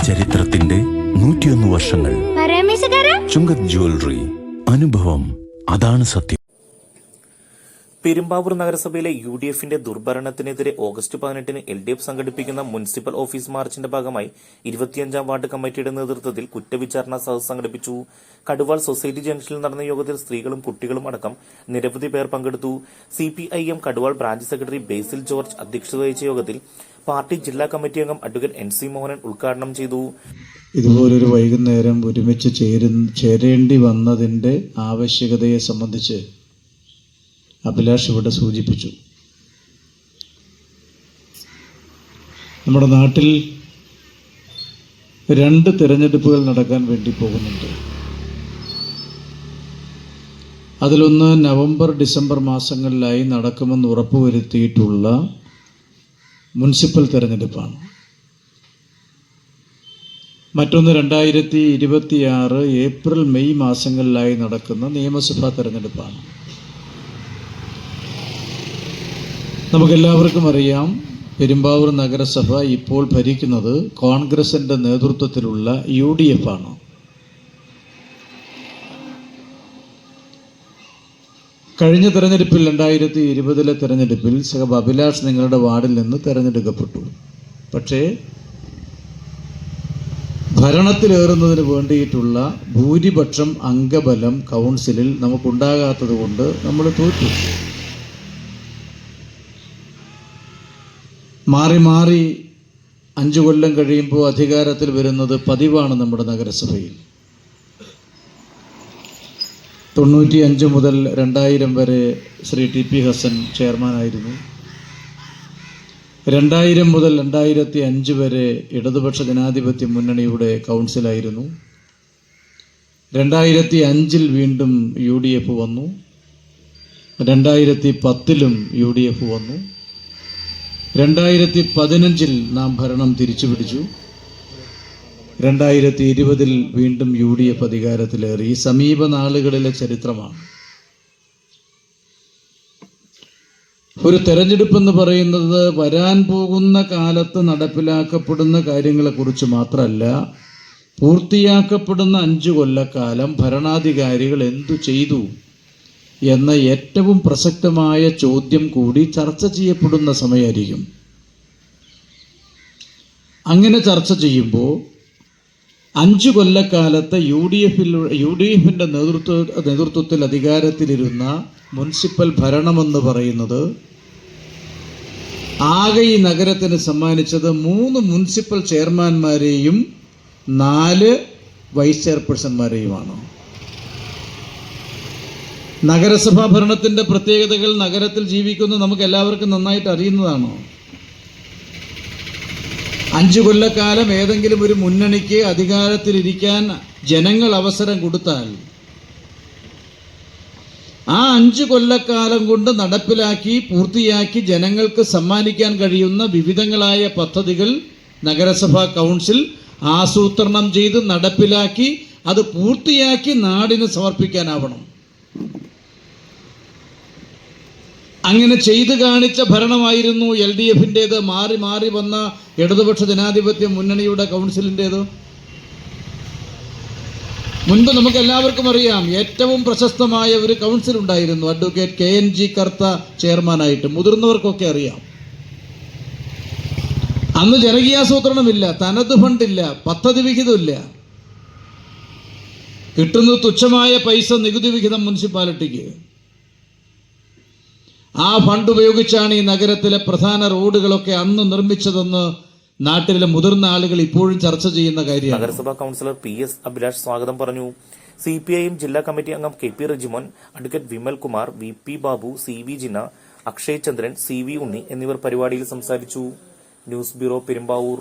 ചരിത്രത്തിന്റെ 101 വർഷങ്ങൾ. ചുങ്കത് ജ്വല്ലറി. അനുഭവം, അതാണ് സത്യം. പെരുമ്പാവൂർ നഗരസഭയിലെ UDFന്റെ ദുർഭരണത്തിനെതിരെ ഓഗസ്റ്റ് 18-ന് LDF സംഘടിപ്പിക്കുന്ന മുനിസിപ്പൽ ഓഫീസ് മാർച്ചിന്റെ ഭാഗമായി 25-ാം വാർഡ് കമ്മിറ്റിയുടെ നേതൃത്വത്തിൽ കുറ്റവിചാരണ സദസ്സ് സംഘടിപ്പിച്ചു. കടുവാൾ സൊസൈറ്റി ജംഗ്ഷനിൽ നടന്ന യോഗത്തിൽ സ്ത്രീകളും കുട്ടികളും അടക്കം നിരവധി പേർ പങ്കെടുത്തു. CPIM കടുവാൾ ബ്രാഞ്ച് സെക്രട്ടറി ബേസിൽ ജോർജ് അധ്യക്ഷത വഹിച്ച യോഗത്തിൽ പാർട്ടി ജില്ലാ കമ്മിറ്റി അംഗം അഡ്വക്കേറ്റ് NC മോഹനൻ ഉദ്ഘാടനം ചെയ്തു. ഇതുപോലൊരു വൈകുന്നേരം ഒരുമിച്ച് ചേരേണ്ടി വന്നതിന്റെ ആവശ്യകതയെ സംബന്ധിച്ച് അഭിലാഷ് ഇവിടെ സൂചിപ്പിച്ചു. നമ്മുടെ നാട്ടിൽ 2 തിരഞ്ഞെടുപ്പുകൾ നടക്കാൻ വേണ്ടി പോകുന്നുണ്ട്. അതിലൊന്ന് നവംബർ ഡിസംബർ മാസങ്ങളിലായി നടക്കുമെന്ന് ഉറപ്പുവരുത്തിയിട്ടുള്ള മുനിസിപ്പൽ തിരഞ്ഞെടുപ്പാണ്. മറ്റൊന്ന് 2026 ഏപ്രിൽ മെയ് മാസങ്ങളിലായി നടക്കുന്ന നിയമസഭാ തിരഞ്ഞെടുപ്പാണ്. നമുക്കെല്ലാവർക്കും അറിയാം, പെരുമ്പാവൂർ നഗരസഭ ഇപ്പോൾ ഭരിക്കുന്നത് കോൺഗ്രസിന്റെ നേതൃത്വത്തിലുള്ള UDF ആണ്. കഴിഞ്ഞ തെരഞ്ഞെടുപ്പിൽ 2020 തെരഞ്ഞെടുപ്പിൽ സഹബ് അഭിലാഷ് നിങ്ങളുടെ വാർഡിൽ നിന്ന് തെരഞ്ഞെടുക്കപ്പെട്ടു. പക്ഷേ ഭരണത്തിലേറുന്നതിന് വേണ്ടിയിട്ടുള്ള ഭൂരിപക്ഷം അംഗബലം കൗൺസിലിൽ നമുക്കുണ്ടാകാത്തത് കൊണ്ട് നമ്മൾ തോറ്റു. മാറി മാറി 5 കൊല്ലം കഴിയുമ്പോൾ അധികാരത്തിൽ വരുന്നത് പതിവാണ് നമ്മുടെ നഗരസഭയിൽ. 95 മുതൽ 2000 വരെ ശ്രീ TP ഹസൻ ചെയർമാനായിരുന്നു. 2000 മുതൽ 2005 വരെ ഇടതുപക്ഷ ജനാധിപത്യ മുന്നണിയുടെ കൗൺസിലായിരുന്നു. 2005-ൽ വീണ്ടും UDF വന്നു. 2010-ലും UDF വന്നു. 2015-ൽ നാം ഭരണം തിരിച്ചുപിടിച്ചു. 2020-ൽ വീണ്ടും UDF അധികാരത്തിലേറി. ഈ സമീപ നാളുകളിലെ ചരിത്രമാണ്. ഒരു തെരഞ്ഞെടുപ്പെന്ന് പറയുന്നത് വരാൻ പോകുന്ന കാലത്ത് നടപ്പിലാക്കപ്പെടുന്ന കാര്യങ്ങളെക്കുറിച്ച് മാത്രമല്ല, പൂർത്തിയാക്കപ്പെടുന്ന 5 കൊല്ലക്കാലം ഭരണാധികാരികൾ എന്തു ചെയ്തു എന്ന ഏറ്റവും പ്രസക്തമായ ചോദ്യം കൂടി ചർച്ച ചെയ്യപ്പെടുന്ന സമയമായിരിക്കും. അങ്ങനെ ചർച്ച ചെയ്യുമ്പോൾ 5 കൊല്ലക്കാലത്തെ UDFന്റെ നേതൃത്വത്തിൽ അധികാരത്തിലിരുന്ന മുനിസിപ്പൽ ഭരണമെന്ന് പറയുന്നത് ആകെ ഈ നഗരത്തിന് സമ്മാനിച്ചത് 3 മുനിസിപ്പൽ ചെയർമാൻമാരെയും 4 വൈസ് ചെയർപേഴ്സൺമാരെയുമാണ്. നഗരസഭാ ഭരണത്തിന്റെ പ്രത്യേകതകൾ നഗരത്തിൽ ജീവിക്കുന്ന നമുക്ക് എല്ലാവർക്കും നന്നായിട്ട് അറിയുന്നതാണോ? 5 കൊല്ലക്കാലം ഏതെങ്കിലും ഒരു മുന്നണിക്ക് അധികാരത്തിലിരിക്കാൻ ജനങ്ങൾ അവസരം കൊടുത്താൽ ആ 5 കൊല്ലക്കാലം കൊണ്ട് നടപ്പിലാക്കി പൂർത്തിയാക്കി ജനങ്ങൾക്ക് സമ്മാനിക്കാൻ കഴിയുന്ന വിവിധങ്ങളായ പദ്ധതികൾ നഗരസഭാ കൗൺസിൽ ആസൂത്രണം ചെയ്ത് നടപ്പിലാക്കി അത് പൂർത്തിയാക്കി നാടിന് സമർപ്പിക്കാനാവണം. അങ്ങനെ ചെയ്തു കാണിച്ച ഭരണമായിരുന്നു LDFന്റേത്, മാറി മാറി വന്ന ഇടതുപക്ഷ ജനാധിപത്യ മുന്നണിയുടെ കൗൺസിലിൻ്റേത്. മുൻപ് നമുക്ക് എല്ലാവർക്കും അറിയാം, ഏറ്റവും പ്രശസ്തമായ ഒരു കൗൺസിൽ ഉണ്ടായിരുന്നു, അഡ്വക്കേറ്റ് KNG കർത്ത ചെയർമാനായിട്ട്. മുതിർന്നവർക്കൊക്കെ അറിയാം. അന്ന് ജനകീയാസൂത്രണമില്ല, തനത് ഫണ്ടില്ല, പദ്ധതി വിഹിതമില്ല. കിട്ടുന്നത് തുച്ഛമായ പൈസ നികുതി വിഹിതം മുനിസിപ്പാലിറ്റിക്ക്. ആ ഫണ്ട് ഉപയോഗിച്ചാണ് ഈ നഗരത്തിലെ പ്രധാന റോഡുകളൊക്കെ അന്ന് നിർമ്മിച്ചതെന്ന് നാട്ടിലെ മുതിർന്ന ആളുകൾ ഇപ്പോഴും ചർച്ച ചെയ്യുന്ന കാര്യമാണ്. നഗരസഭാ കൗൺസിലർ PS അഭിലാഷ് സ്വാഗതം പറഞ്ഞു. CPIM ജില്ലാ കമ്മിറ്റി അംഗം KP Rejimon, advocate Vimal Kumar, VP Babu, CV ജിന, അക്ഷയ് ചന്ദ്രൻ, CV ഉണ്ണി എന്നിവർ പരിപാടിയിൽ സംസാരിച്ചു. News bureau, Perumbavoor.